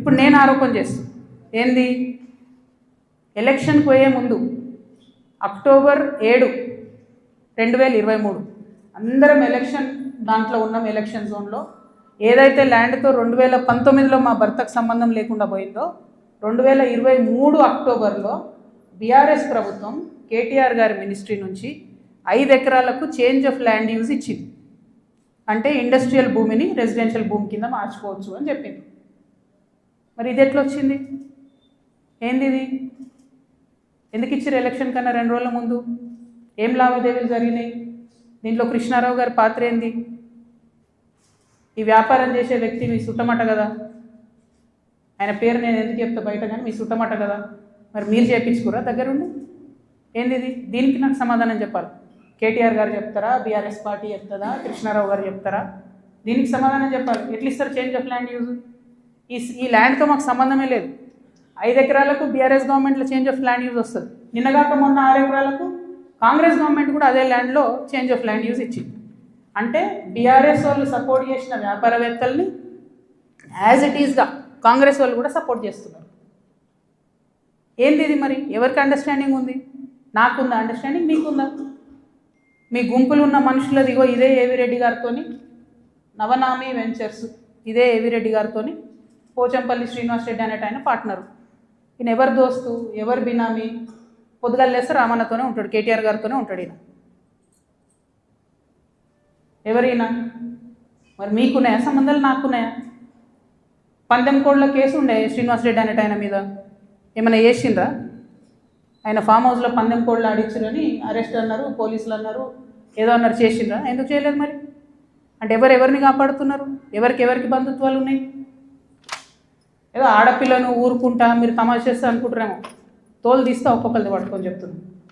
ఇప్పుడు నేను ఆరోపణ చేస్తాను ఏంది, ఎలక్షన్కి పోయే ముందు అక్టోబర్ 7, 2023 అందరం ఎలక్షన్ దాంట్లో ఉన్నాం. ఎలక్షన్ జోన్లో ఏదైతే ల్యాండ్తో 2019లో మా భర్తకు సంబంధం లేకుండా పోయిందో 2023 అక్టోబర్లో బీఆర్ఎస్ ప్రభుత్వం కేటీఆర్ గారి మినిస్ట్రీ నుంచి 5 ఎకరాలకు చేంజ్ ఆఫ్ ల్యాండ్ యూజ్ ఇచ్చింది. అంటే ఇండస్ట్రియల్ భూమిని రెసిడెన్షియల్ భూమి కింద మార్చుకోవచ్చు అని చెప్పింది. మరి ఇది ఎట్లా వచ్చింది? ఏంది ఇది? ఎందుకు ఇచ్చారు ఎలక్షన్ కన్నా 2 రోజుల ముందు? ఏం లావాదేవీలు జరిగినాయి? దీంట్లో కృష్ణారావు గారి పాత్ర ఏంది? ఈ వ్యాపారం చేసే వ్యక్తి మీ సుట్టమట కదా, ఆయన పేరు నేను ఎందుకు చెప్తా బయట, కానీ మీ సుట్టమట కదా, మరి మీరు చేయించుకురా దగ్గరుండి? ఏంది ఇది? దీనికి నాకు సమాధానం చెప్పాలి. కేటీఆర్ గారు చెప్తారా, బీఆర్ఎస్ పార్టీ చెప్తుందా, కృష్ణారావు గారు చెప్తారా? దీనికి సమాధానం చెప్పాలి. ఎట్లా ఇస్తారు చేంజ్ ఆఫ్ ల్యాండ్ యూజ్? ఈ ల్యాండ్తో మాకు సంబంధమే లేదు. 5 ఎకరాలకు బీఆర్ఎస్ గవర్నమెంట్లో చేంజ్ ఆఫ్ ల్యాండ్ యూజ్ వస్తుంది. నిన్నగాక మొన్న 6 ఎకరాలకు కాంగ్రెస్ గవర్నమెంట్ కూడా అదే ల్యాండ్లో చేంజ్ ఆఫ్ ల్యాండ్ యూజ్ ఇచ్చింది. అంటే బీఆర్ఎస్ వాళ్ళు సపోర్ట్ చేసిన వ్యాపారవేత్తల్ని యాజ్ ఇట్ ఈస్గా కాంగ్రెస్ వాళ్ళు కూడా సపోర్ట్ చేస్తున్నారు. ఏంది ఇది? మరి ఎవరికి అండర్స్టాండింగ్ ఉంది? నాకుందా అండర్స్టాండింగ్? మీకుందా? మీ గుంపులు ఉన్న మనుషులది ఇగో ఇదే ఏవిరెడ్డి గారితో నవనామి వెంచర్స్, ఇదే ఏవిరెడ్డి గారితో పోచంపల్లి శ్రీనివాస్ రెడ్డి అనేట ఆయన పార్ట్నరు. ఈయన ఎవరు దోస్తు, ఎవరు బినామీ? పొద్దుగాలు లేస్తే రామన్నతోనే ఉంటాడు, కేటీఆర్ గారితోనే ఉంటాడు ఈయన. ఎవరైనా మరి మీకున్నాయా సంబంధాలు? నాకున్నాయా? పందెం కోడ్ల కేసు ఉండే శ్రీనివాస్ రెడ్డి అనేట ఆయన మీద, ఏమైనా చేసిండ్రా? ఆయన ఫామ్ హౌస్లో పందెం కోడ్లు ఆడించారని అరెస్ట్ అన్నారు, పోలీసులు అన్నారు, ఏదో అన్నారు, చేసిండ్రా? ఎందుకు చేయలేదు మరి? అంటే ఎవరిని కాపాడుతున్నారు? ఎవరికి బంధుత్వాలు ఉన్నాయి? ఏదో ఆడపిల్లను ఊరుకుంటా మీరు తమాషా చేస్తా అనుకుంటారేమో, తోలు తీస్తా ఒక్కొక్కరిది పట్టుకొని చెప్తున్నాను.